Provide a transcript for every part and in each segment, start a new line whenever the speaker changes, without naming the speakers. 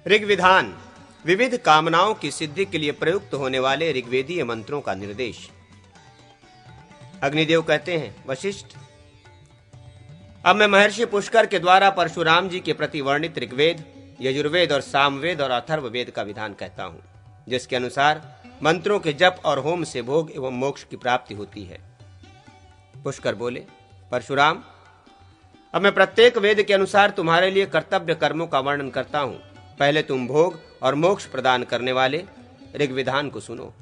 ऋग्विधान विविध कामनाओं की सिद्धि के लिए प्रयुक्त होने वाले ऋग्वेदीय मंत्रों का निर्देश। अग्निदेव कहते हैं, वशिष्ठ, अब मैं महर्षि पुष्कर के द्वारा परशुराम जी के प्रति वर्णित ऋग्वेद, यजुर्वेद और सामवेद और अथर्ववेद का विधान कहता हूं, जिसके अनुसार मंत्रों के जप और होम से भोग एवं मोक्ष की प्राप्ति होती है। पुष्कर बोले, परशुराम, अब मैं प्रत्येक वेद के अनुसार तुम्हारे लिए कर्तव्य कर्मों का वर्णन करता हूं। पहले तुम भोग और मोक्ष प्रदान करने वाले ऋग्विधान को सुनो।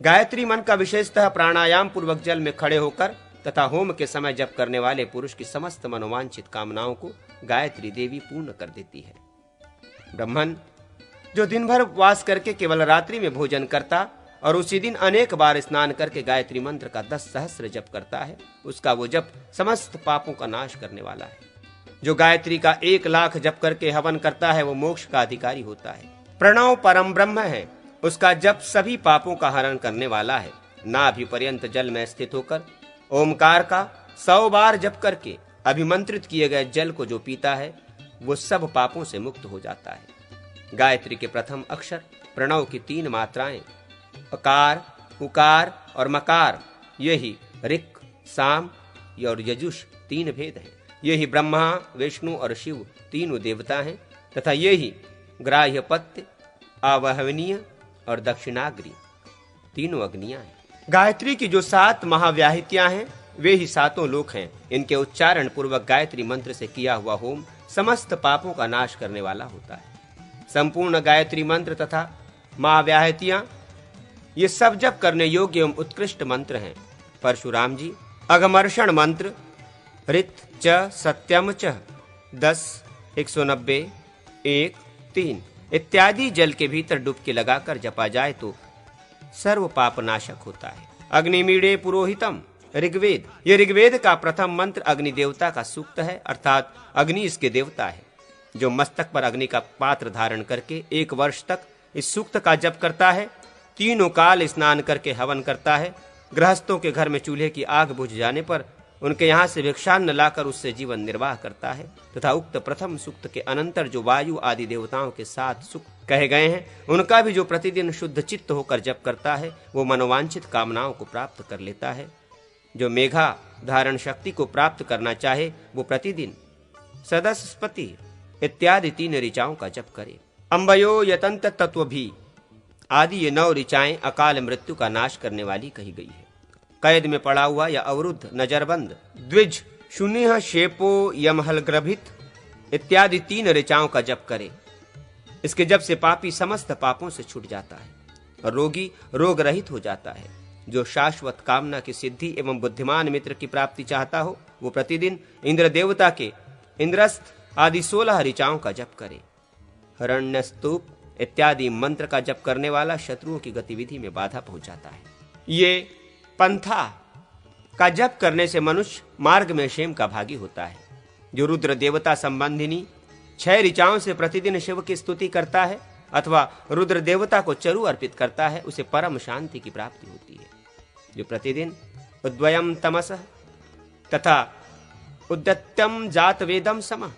गायत्री मन का विशेषतः प्राणायाम पूर्वक जल में खड़े होकर तथा होम के समय जप करने वाले पुरुष की समस्त मनोवांछित कामनाओं को गायत्री देवी पूर्ण कर देती है। ब्राह्मण जो दिन भर उपवास करके केवल रात्रि में भोजन करता और उसी दिन अनेक बार स्नान करके गायत्री मंत्र का 10 सहस्र जप करता है, उसका वो जप समस्त पापों का नाश करने वाला है। जो गायत्री का 1 लाख जप करके हवन करता है वो मोक्ष का अधिकारी होता है। प्रणव परम ब्रह्म है, उसका जप सभी पापों का हरण करने वाला है। नाभि पर्यंत जल में स्थित होकर ओमकार का 100 बार जप करके अभिमंत्रित किए गए जल को जो पीता है वो सब पापों से मुक्त हो जाता है। गायत्री के प्रथम अक्षर प्रणव की 3 मात्राएं अकार, उकार और मकार, यही ऋक्, साम और यजुष 3 भेद हैं। यही ब्रह्मा, विष्णु और शिव तीनों देवता हैं तथा यही ग्राह्यपत्य, आवहवनीय और दक्षिणाग्नि तीनों अग्नियां हैं। गायत्री की जो 7 महाव्याहृतियां हैं वे ही 7 लोक हैं। इनके उच्चारण पूर्वक गायत्री मंत्र से किया हुआ होम समस्त पापों का नाश करने वाला होता है। संपूर्ण गायत्री मंत्र तथा महाव्याहृतियां ये सब जप करने योग्य एवं उत्कृष्ट मंत्र हैं। परशुराम जी अघमर्षण मंत्र ऋत च सत्यम च 10, 190, 1, 3 इत्यादि जल के भीतर डुबकी लगाकर जपा जाए तो सर्व पाप नाशक होता है। अग्निमीड़े पुरोहितम ऋग्वेद, ये ऋग्वेद का प्रथम मंत्र अग्नि देवता का सूक्त है, अर्थात अग्नि इसके देवता है। जो मस्तक पर अग्नि का पात्र धारण करके 1 वर्ष तक इस सूक्त का जप करता है, 3 काल स्नान करके हवन करता है, गृहस्थों के घर में चूल्हे की आग बुझ जाने पर उनके यहाँ से भिक्षान्न लाकर उससे जीवन निर्वाह करता है तथा उक्त प्रथम सूक्त के अनंतर जो वायु आदि देवताओं के 7 सूक्त कहे गए हैं उनका भी जो प्रतिदिन शुद्ध चित्त होकर जप करता है वो मनोवांछित कामनाओं को प्राप्त कर लेता है। जो मेघा धारण शक्ति को प्राप्त करना चाहे वो प्रतिदिन सदस्पति इत्यादि 3 ऋचाओं का जप करे। अम्बयो यतंत तत्व भी आदि ये 9 ऋचाएं अकाल मृत्यु का नाश करने वाली कही गई है। कैद में पड़ा हुआ या अवरुद्ध, नजरबंद, द्विज, शून्य, शेपो, यमहलग्रभित इत्यादि 3 ऋचाओं का जप करे। इसके जप से पापी समस्त पापों से छूट जाता है और रोगी रोग रहित हो जाता है। जो शाश्वत कामना की सिद्धि एवं बुद्धिमान मित्र की प्राप्ति चाहता हो वो प्रतिदिन इंद्र देवता के इंद्रस्थ आदि 16 ऋचाओं का जप करे। हरण्यस्तूप इत्यादि मंत्र का जप करने वाला शत्रुओं की गतिविधि में बाधा पहुंचाता है। ये पंथा का जप करने से मनुष्य मार्ग में क्षेम का भागी होता है। जो रुद्र देवता संबंधिनी 6 ऋचाओं से प्रतिदिन शिव की स्तुति करता है अथवा रुद्र देवता को चरु अर्पित करता है उसे परम शांति की प्राप्ति होती है। जो प्रतिदिन उद्वयम तमसः तथा उद्यत्यम जात वेदम समः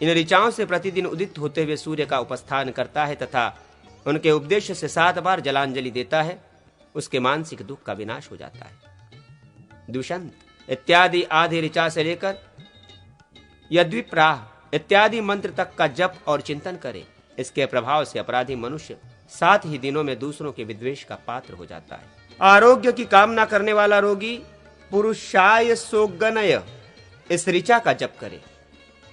इन ऋचाओं से प्रतिदिन उदित होते हुए सूर्य का उपस्थान करता है तथा उनके उपदेश से 7 बार जलांजलि देता है, उसके मानसिक दुख का विनाश हो जाता है। दुष्यंत इत्यादि आधि ऋचा से लेकर यद्विप्राह इत्यादि मंत्र तक का जप और चिंतन करे। इसके प्रभाव से अपराधी मनुष्य 7 ही दिनों में दूसरों के विद्वेष का पात्र हो जाता है। आरोग्य की कामना करने वाला रोगी पुरुषाय सोगनय इस ऋचा का जप करे।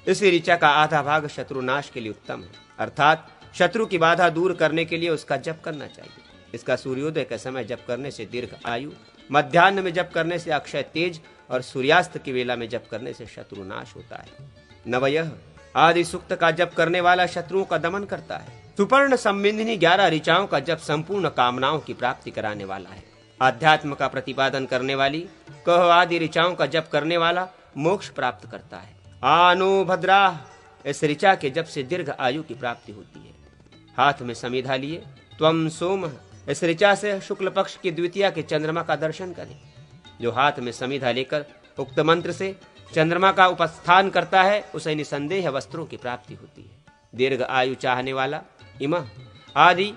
इस ऋचा का आधा भाग शत्रुनाश के लिए उत्तम है, अर्थात शत्रु की बाधा दूर करने के लिए उसका जप करना चाहिए। इसका सूर्योदय के समय जप करने से दीर्घ आयु, मध्याह्न में जप करने से अक्षय तेज और सूर्यास्त की वेला में जप करने से शत्रुनाश होता है। नवयः आदि सूक्त का जप करने वाला शत्रुओं का दमन करता है। सुपर्ण संबिंदिनी 11 ऋचाओं का जप संपूर्ण कामनाओं की प्राप्ति कराने वाला है। आध्यात्म का प्रतिपादन करने वाली कह आदि ऋचाओं का जप करने वाला मोक्ष प्राप्त करता है। आनो भद्राह इस ऋचा के जप से दीर्घ आयु की प्राप्ति होती है। हाथ में समिधा लिए त्वम सोम इस ऋचा से शुक्ल पक्ष की द्वितीया के चंद्रमा का दर्शन करें। जो हाथ में समिधा लेकर उक्त मंत्र से चंद्रमा का उपस्थान करता है उसे निसंदेह वस्त्रों की प्राप्ति होती है। दीर्घ आयु चाहने वाला इमः आदि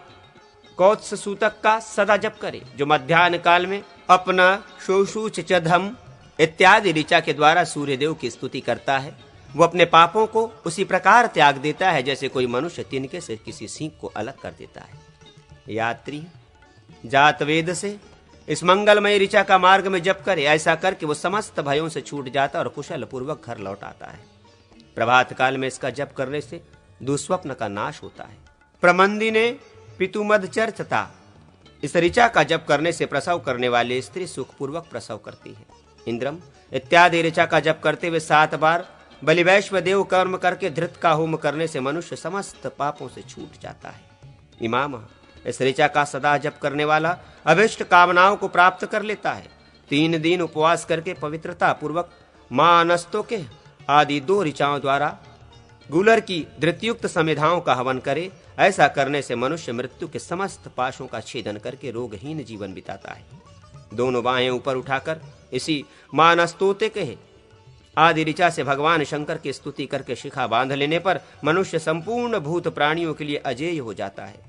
कौत्स सूतक का सदा जप करे, जो मध्याह्न काल में अपना शोषूच चधम इत्यादि ऋचा के द्वारा सूर्यदेव की स्तुति करता है, वो अपने पापों को उसी प्रकार त्याग देता है जैसे कोई मनुष्य तिनके से किसी सींग को अलग कर देता है। यात्री जात वेद से इस मंगलमय ऋचा का मार्ग में जप करे, ऐसा करके वो समस्त भयों से छूट जाता और कुशल पूर्वक घर लौट आता है। प्रभात काल में इसका जप करने से दुस्वप्न का नाश होता है। प्रमंदी ने पितुमद चर्चता, इस ऋचा का जप करने से प्रसव करने वाली स्त्री सुखपूर्वक प्रसव करती है। इंद्रम इत्यादि ऋचा का जप करते हुए 7 बार बलिवैश्व देव कर्म करके धृत का होम करने से मनुष्य समस्त पापों से छूट जाता है। इमाम इस ऋचा का सदा जप करने वाला अभिष्ट कामनाओं को प्राप्त कर लेता है। 3 दिन उपवास करके पवित्रता पूर्वक मां अनस्तों के आदि 2 ऋचाओं द्वारा गुलर की धृतयुक्त समिधाओं का हवन करे, ऐसा करने से मनुष्य मृत्यु के समस्त पाशों का छेदन करके रोगहीन जीवन बिताता है। दोनों बाहें ऊपर उठाकर इसी मानस्तोते के आदि ऋचा से भगवान शंकर की स्तुति करके शिखा बांध लेने पर मनुष्य संपूर्ण भूत प्राणियों के लिए अजेय हो जाता है।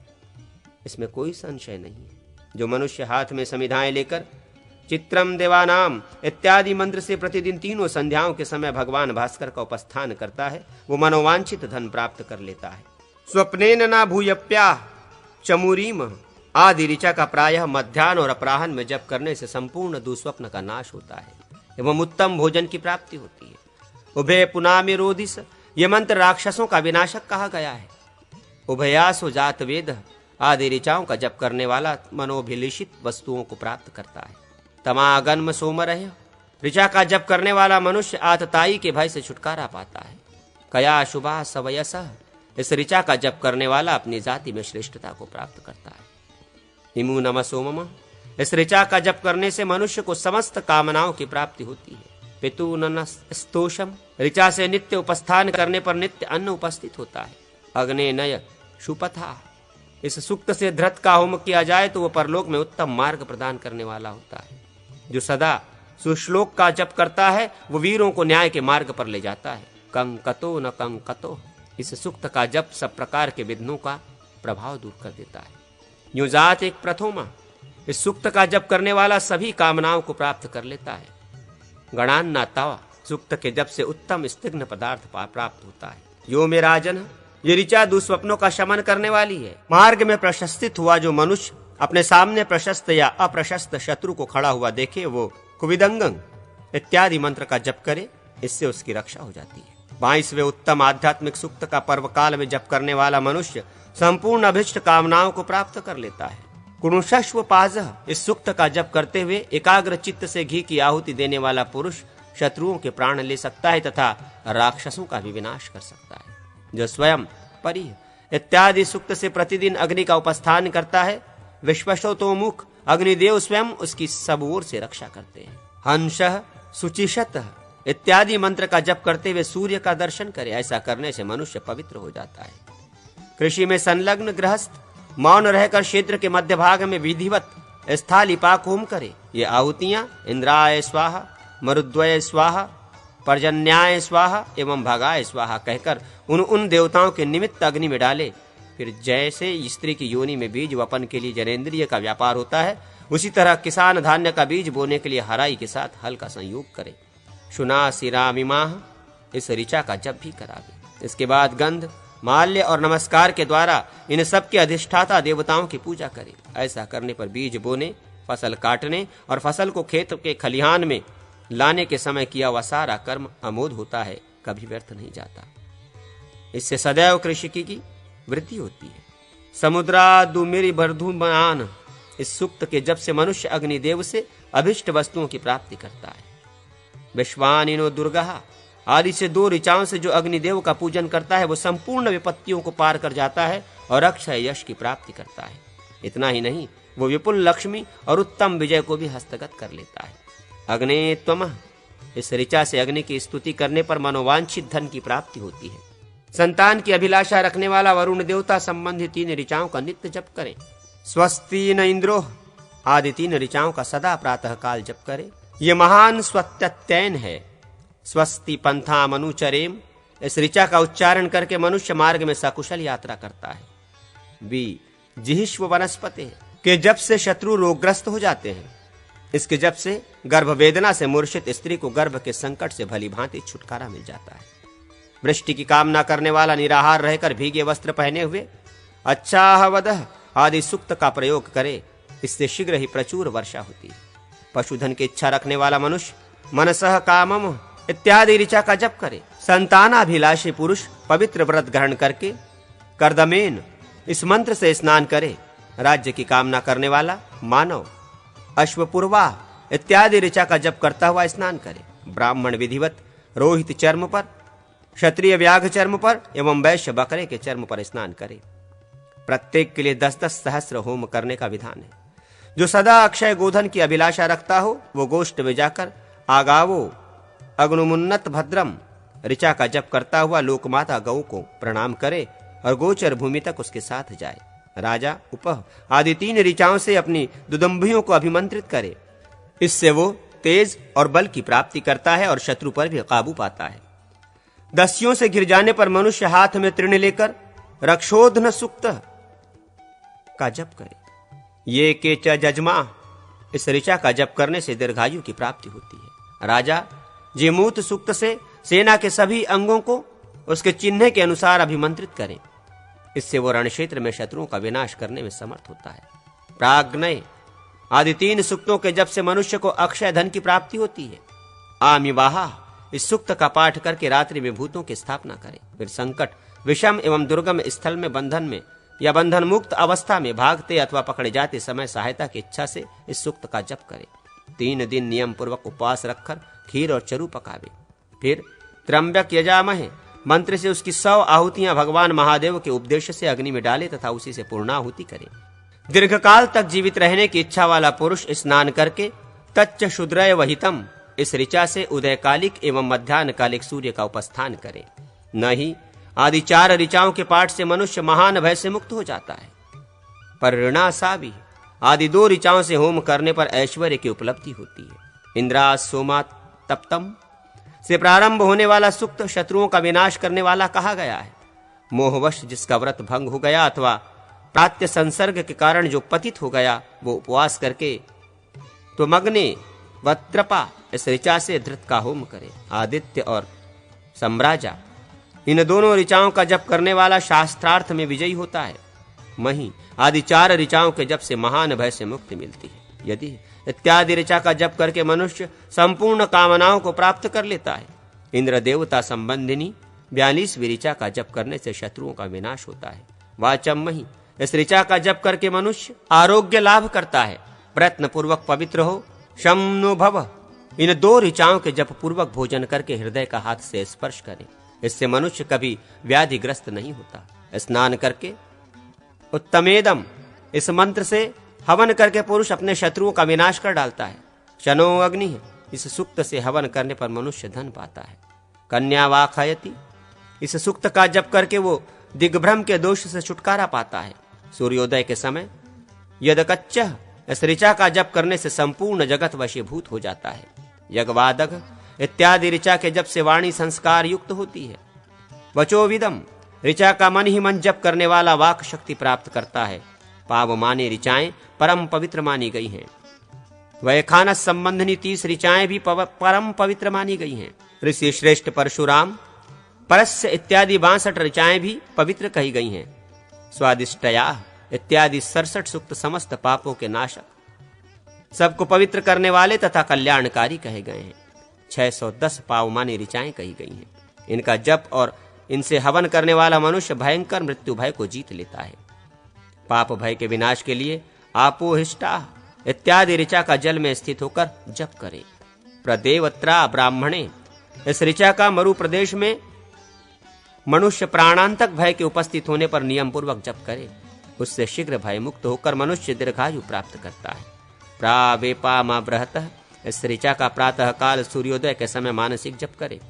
इसमें कोई संशय नहीं है। जो मनुष्य हाथ में समिधाएं लेकर चित्रम देवानाम इत्यादि मंत्र से प्रतिदिन 3 संध्याओं के समय भगवान भास्कर का उपस्थान करता है, वो मनोवांछित धन प्राप्त कर लेता है। स्वप्नेन ना भूयप्या चमुरीम आदि ऋचा का प्रायः मध्याह्न और अपराह्न में जप करने से संपूर्ण दुस्वप्न का नाश होता है एवं उत्तम भोजन की प्राप्ति होती है। उभय पुनामिरोधिस, ये मंत्र राक्षसों का विनाशक कहा गया है। उभयासो जात वेद आदि ऋचाओं का जप करने वाला मनोभिलिषित वस्तुओं को प्राप्त करता है। तमागन्म सोमरह, ऋचा का जप करने वाला मनुष्य आतताई के भय से छुटकारा पाता है। कया शुभा सवयसः, इस ऋचा का जप करने वाला अपनी जाति में श्रेष्ठता को प्राप्त करता है। हिमु नम सोमम, इस ऋचा का जप करने से मनुष्य को समस्त कामनाओं की प्राप्ति होती है। पितु नस्तोषम, ऋचा से नित्य उपस्थान करने पर नित्य अन्न उपस्थित होता है। अग्ने नय शुपथा, इस सूक्त से धृत का होम किया जाए तो वह परलोक में उत्तम मार्ग प्रदान करने वाला होता है। जो सदा सुश्लोक का जप करता है वो वीरों को न्याय के मार्ग पर ले जाता है। कंकतो न कंकतो, इस सूक्त का जप सब प्रकार के विघ्नों का प्रभाव दूर कर देता है। यूं जात एक प्रथोमा, इस सूक्त का जप करने वाला सभी कामनाओं को प्राप्त कर लेता है। गणान्ना तवा, सूक्त के जप से उत्तम स्तिग्न पदार्थ प्राप्त होता है। यो मे राजन, ये ऋचा दुस्वप्नों का शमन करने वाली है। मार्ग में प्रशस्तित हुआ जो मनुष्य अपने सामने प्रशस्त या अप्रशस्त शत्रु को खड़ा हुआ देखे, वो कुविदंगं इत्यादि मंत्र का जप करे, इससे उसकी रक्षा हो जाती है। 22वें उत्तम आध्यात्मिक सूक्त का पर्व काल में जप करने वाला मनुष्य संपूर्ण अभिष्ट कामनाओं को प्राप्त कर लेता है। कुरुषस्व पाजः, इस सूक्त का जप करते हुए एकाग्र चित्त से घी की आहुति देने वाला पुरुष शत्रुओं के प्राण ले सकता है तथा राक्षसों का भी विनाश कर सकता है। जो स्वयं परिह इत्यादि सूक्त से प्रतिदिन अग्नि का उपस्थान करता है, विश्वशोतोमुख अग्निदेव स्वयं उसकी सब ओर से रक्षा करते हैं। हंसः शुचिशतः इत्यादि मंत्र का जप करते हुए सूर्य का दर्शन करे, ऐसा करने से मनुष्य पवित्र हो जाता है। कृषि में संलग्न गृहस्थ मौन रहकर क्षेत्र के मध्य भाग में विधिवत स्थालिपाक होम करे। ये आहुतियां इंद्राय स्वाहा, मरुद्वय स्वाहा, पर्जन्याय स्वाहा एवं भगाय स्वाहा कहकर उन देवताओं के निमित्त अग्नि में डाले। फिर जैसे स्त्री की योनि में बीज वपन के लिए जनेन्द्रिय का व्यापार होता है, उसी तरह किसान धान्य का बीज बोने के लिए हराई के साथ हल का संयोग करे। शुना सिरामिमाह, इस ऋचा का जप भी करावे। इसके बाद गंध, माल्य और नमस्कार के द्वारा इन सब के अधिष्ठाता देवताओं की पूजा करे। ऐसा करने पर बीज बोने, फसल काटने और फसल को खेत के खलिहान में लाने के समय किया हुआ सारा कर्म अमोद होता है, कभी व्यर्थ नहीं जाता। इससे सदैव कृषिकी की वृद्धि होती है। समुद्रा दुमिरी बर्धुमान, इस सूक्त के जप से मनुष्य अग्निदेव से अभिष्ट वस्तुओं की प्राप्ति करता है। विश्वानिनो दुर्गा आदि से 2 ऋचाओं से जो अग्निदेव का पूजन करता है वो संपूर्ण विपत्तियों को पार कर जाता है और अक्षय यश की प्राप्ति करता है। इतना ही नहीं, वो विपुल लक्ष्मी और उत्तम विजय को भी हस्तगत कर लेता है। अग्ने त्वमः, इस ऋचा से अग्नि की स्तुति करने पर मनोवांछित धन की प्राप्ति होती है। संतान की अभिलाषा रखने वाला वरुण देवता संबंधी 3 ऋचाओं का नित्य जप करें। स्वस्ति न इंद्रो आदि 3 ऋचाओं का सदा प्रातः काल जप करे। ये महान स्वत्यत्ययन है। स्वस्ति पंथा मनुचरेम इस ऋचा का उच्चारण करके मनुष्य मार्ग में सकुशल यात्रा करता है। बी जिहिष्व वनस्पति के जप से शत्रु रोगग्रस्त हो जाते हैं। इसके जप से गर्भ वेदना से मूर्छित स्त्री को गर्भ के संकट से भली भांति छुटकारा मिल जाता है। वृष्टि की कामना करने वाला निराहार रहकर भीगे वस्त्र पहने हुए अच्छाहवदह आदि सूक्त का प्रयोग करे, इससे शीघ्र ही प्रचुर वर्षा होती है। पशुधन की इच्छा रखने वाला मनुष्य मनसः कामम इत्यादि ऋचा का जप करे। संतानाभिलाषी पुरुष पवित्र व्रत ग्रहण करके कर्दमेन इस मंत्र से स्नान करे। राज्य की कामना करने वाला मानव अश्वपूर्वा इत्यादि ऋचा का जप करता हुआ स्नान करे। ब्राह्मण विधिवत रोहित चर्म पर, क्षत्रिय व्याघ चर्म पर एवं वैश्य बकरे के चर्म पर स्नान करे। प्रत्येक के लिए 10-10 सहस्र होम करने का विधान है। जो सदा अक्षय गोधन की अभिलाषा रखता हो वो गोष्ठ में जाकर आगावो अग्नुमुन्नत भद्रम ऋचा का जप करता हुआ लोकमाता गौ को प्रणाम करे और गोचर भूमि तक उसके साथ जाए। राजा उपह आदि 3 ऋचाओं से अपनी दुदंभियों को अभिमंत्रित करे। इससे वो तेज और बल की प्राप्ति करता है और शत्रु पर भी काबू पाता है। दस्युओं से घिर जाने पर मनुष्य हाथ में तृण लेकर रक्षोधन सूक्त का जप करे। ये के च जजमा इस ऋचा का जप करने से दीर्घायु की प्राप्ति होती है। राजा जिमूत सूक्त से सेना के सभी अंगों को उसके चिन्ह के अनुसार अभिमंत्रित करें। इससे वो रण क्षेत्र में शत्रुओं का विनाश करने में समर्थ होता है। प्राग्नय आदि 3 सूक्तों के जप से मनुष्य को अक्षय धन की प्राप्ति होती है। आमिवाहा इस सूक्त का पाठ करके रात्रि में भूतों की स्थापना करें। फिर संकट, विषम एवं दुर्गम स्थल में बंधन में या बंधन मुक्त अवस्था में भागते अथवा पकड़े जाते समय सहायता की इच्छा से इस सूक्त का जप करें। 3 दिन नियम पूर्वक उपवास रखकर खीर और चरु पकावे। फिर त्र्यंबक यजामहे मंत्र से उसकी 100 आहुतियां भगवान महादेव के उपदेश से अग्नि में डाले तथा उसी से पूर्णाहुति करे। दीर्घकाल तक जीवित रहने की इच्छा वाला पुरुष स्नान करके तच्च शूद्रय वहितम इस ऋचा से उदयकालिक एवं मध्याह्नकालिक सूर्य का उपस्थान करे। नहीं आदि 4 ऋचाओं के पाठ से मनुष्य महान भय से मुक्त हो जाता है। पर ऋणासावी आदि 2 ऋचाओं से होम करने पर ऐश्वर्य की उपलब्धि होती है। इंद्रा सोमा तप्तम से प्रारंभ होने वाला सूक्त शत्रुओं का विनाश करने वाला कहा गया है। मोहवश जिसका व्रत भंग हो गया अथवा प्रात्य संसर्ग के कारण जो पतित हो गया वो उपवास करके तो मग्ने वत्रपा इस ऋचा से धृत का होम करे। आदित्य और सम्राजा इन दोनों ऋचाओं का जप करने वाला शास्त्रार्थ में विजयी होता है। मही आदि 4 ऋचाओं के जप से महान भय से मुक्ति मिलती है। यदि इत्यादि ऋचा का जप करके मनुष्य संपूर्ण कामनाओं को प्राप्त कर लेता है। इंद्र देवता संबंधिनी 42वीं ऋचा का जप करने से शत्रुओं का विनाश होता है। वाचम मही इस ऋचा का जप करके मनुष्य आरोग्य लाभ करता है। प्रयत्न पूर्वक पवित्र हो। शमनो भव इन 2 ऋचाओं के जप पूर्वक भोजन करके हृदय का हाथ से स्पर्श करें। इससे मनुष्य कभी व्याधिग्रस्त नहीं होता। स्नान करके उत्तमेदम इस मंत्र से हवन करके पुरुष अपने शत्रुओं का विनाश कर डालता है। शनो अग्नि इस सूक्त से हवन करने पर मनुष्य धन पाता है। कन्या वाखयति इस सूक्त का जप करके वो दिग्भ्रम के दोष से छुटकारा पाता है। सूर्योदय के समय यदकच्च इस ऋचा का जप करने से संपूर्ण जगत वशीभूत हो जाता है। यज्ञवादक इत्यादि ऋचा के जप से वाणी संस्कार युक्त होती है। वचोविदम ऋचा का मन ही मन जप करने वाला वाक शक्ति प्राप्त करता है। पावमानी ऋचाएं परम पवित्र मानी गई हैं। वैखानस संबंधनी 30 ऋचाएं भी परम पवित्र मानी गई हैं। ऋषि श्रेष्ठ परशुराम परस्य इत्यादि 62 ऋचाएं भी पवित्र कही गई हैं। स्वादिष्टया इत्यादि 67 सूक्त समस्त पापों के नाशक, सबको पवित्र करने वाले तथा कल्याणकारी कहे गए हैं। 610 पावमानी ऋचाएं कही गई हैं। इनका जप और इनसे हवन करने वाला मनुष्य भयंकर मृत्यु भय को जीत लेता है। पाप भय के विनाश के लिए आपोहिष्टा इत्यादि ऋचा का जल में स्थित होकर जप करे। प्रदेवत्रा ब्राह्मणे इस ऋचा का मरु प्रदेश में मनुष्य प्राणांतक भय के उपस्थित होने पर नियम पूर्वक जप करे। उससे शीघ्र भय मुक्त होकर मनुष्य दीर्घायु प्राप्त करता है। प्रावेपा मा बृहतः इस ऋचा का प्रातः काल सूर्योदय के समय मानसिक जप करे।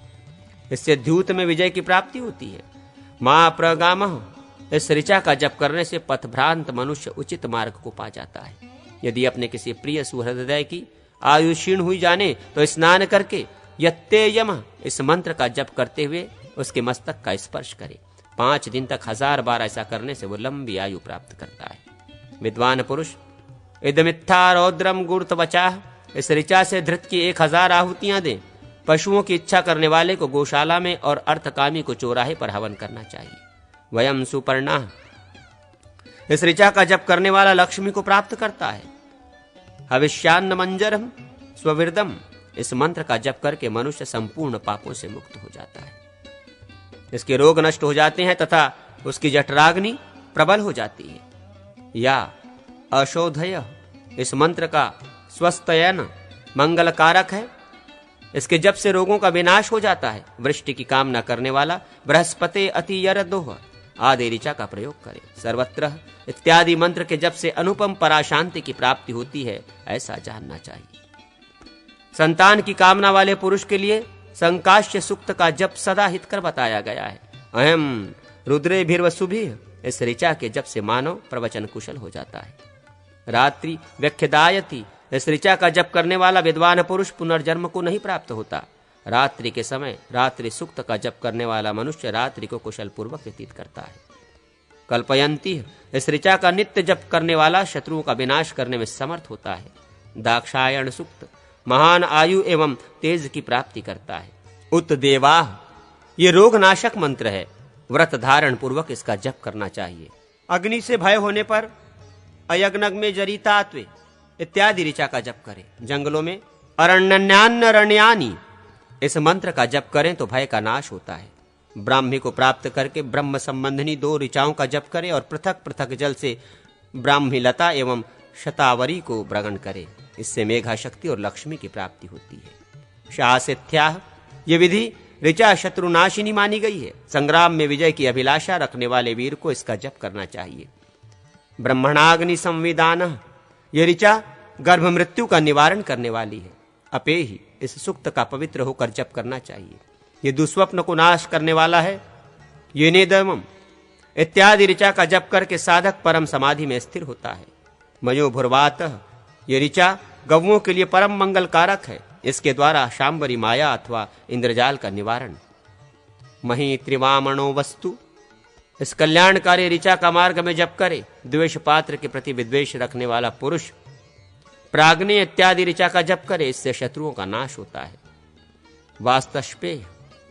इससे द्यूत में विजय की प्राप्ति होती है। मां प्रगामः इस ऋचा का जप करने से पथभ्रांत मनुष्य उचित मार्ग को पा जाता है। यदि अपने किसी प्रिय सुहृदय की आयु क्षीण हुई जाने तो स्नान करके यत्तेयम इस मंत्र का जप करते हुए उसके मस्तक का स्पर्श करे। 5 दिन तक 1000 बार ऐसा करने से वो लंबी आयु प्राप्त करता है। विद्वान पुरुष इदमित्था रौद्रम गुरुत बचाह, इस ऋचा से धृत की 1000 आहुतियां दे। पशुओं की इच्छा करने वाले को गौशाला में और अर्थकामी को चौराहे पर हवन करना चाहिए। वयम सुपर्णा, इस ऋचा का जप करने वाला लक्ष्मी को प्राप्त करता है। हविष्यान्न मंजरम स्वविरदम, इस मंत्र का जप करके मनुष्य संपूर्ण पापों से मुक्त हो जाता है। इसके रोग नष्ट हो जाते हैं तथा उसकी जठराग्नि प्रबल हो जाती है। या अशोधय, इस मंत्र का स्वस्थयन मंगलकारक है। इसके जप से रोगों का विनाश हो जाता है। वृष्टि की कामना करने वाला बृहस्पति अति यरदोह आदि ऋचा का प्रयोग करे। सर्वत्र इत्यादि मंत्र के जप से अनुपम पराशांति की प्राप्ति होती है, ऐसा जानना चाहिए। संतान की कामना वाले पुरुष के लिए संकाश्य सूक्त का जप सदा हितकर बताया गया है। अहम रुद्रे भीर्वसुभिः, इस ऋचा के जप से मानव प्रवचन कुशल हो जाता है। रात्रि व्यख्यदायति, इस ऋचा का जप करने वाला विद्वान पुरुष पुनर्जन्म को नहीं प्राप्त होता। रात्रि के समय रात्रि सूक्त का जप करने वाला मनुष्य रात्रि को कुशल पूर्वक व्यतीत करता है। कल्पयंती, इस ऋचा का नित्य जप करने वाला शत्रुओं का विनाश करने में समर्थ होता है। दाक्षायण सूक्त महान आयु एवं तेज की प्राप्ति करता है। उत्देवाह, ये रोग नाशक मंत्र है। व्रत धारण पूर्वक इसका जप करना चाहिए। अग्नि से भय होने पर अयग्नग में जरितात्वे इत्यादि ऋचा का जप करें। जंगलों में अरण्यन्यान्यरण्यानि, इस मंत्र का जप करें तो भय का नाश होता है। ब्राह्मी को प्राप्त करके ब्रह्म संबंधिनी 2 ऋचाओं का जप करें और पृथक पृथक जल से ब्राह्मी लता एवं शतावरी को ग्रहण करें। इससे मेघा शक्ति और लक्ष्मी की प्राप्ति होती है। शासिथ्याह, ये विधि ऋचा शत्रुनाशिनी मानी गई है। संग्राम में विजय की अभिलाषा रखने वाले वीर को इसका जप करना चाहिए। ब्रह्मणाग्नि संविदान, ये ऋचा गर्भ मृत्यु का निवारण करने वाली है। अपेहि, इस सूक्त का पवित्र होकर जप करना चाहिए। ये दुस्वप्न को नाश करने वाला है। ये नेदमम इत्यादि ऋचा का जप करके साधक परम समाधि में स्थिर होता है। मयोभुर्वातः, ये ऋचा गौओं के लिए परम मंगल कारक है। इसके द्वारा शांबरी माया अथवा इंद्रजाल का निवारण। मही त्रिवामणो वस्तु, इस कल्याणकारी ऋचा का मार्ग में जप करे। द्वेष पात्र के प्रति विद्वेष रखने वाला पुरुष प्राग्नि इत्यादि ऋचा का जप करे, इससे शत्रुओं का नाश होता है। वास्तस्पे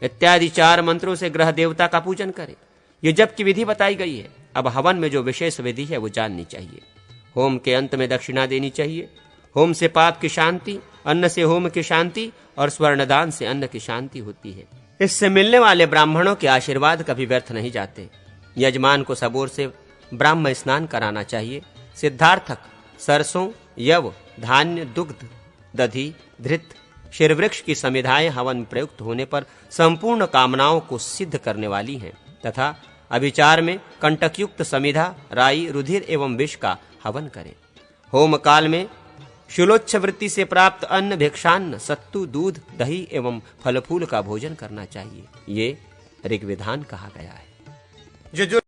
इत्यादि 4 मंत्रों से ग्रह देवता का पूजन करे। ये जप की विधि बताई गई है। अब हवन में जो विशेष विधि है वो जाननी चाहिए। होम के अंत में दक्षिणा देनी चाहिए। होम से पाप की शांति, अन्न से होम की शांति और स्वर्णदान से अन्न की शांति होती है। इससे मिलने वाले ब्राह्मणों के आशीर्वाद कभी व्यर्थ नहीं जाते। यजमान को सबोर से ब्राह्म स्नान कराना चाहिए। सिद्धार्थक, सरसों, यव, धान्य, दुग्ध, दधि, धृत, शिरवृक्ष की समिधाएं हवन प्रयुक्त होने पर संपूर्ण कामनाओं को सिद्ध करने वाली हैं तथा अभिचार में कंटकयुक्त समिधा, राई, रुधिर एवं विष का हवन करें। होम काल में शुलोच्छ वृत्ति से प्राप्त अन्न, भिक्षान्न, सत्तू, दूध, दही एवं फल फूल का भोजन करना चाहिए। ये ऋग्विधान कहा गया है। जो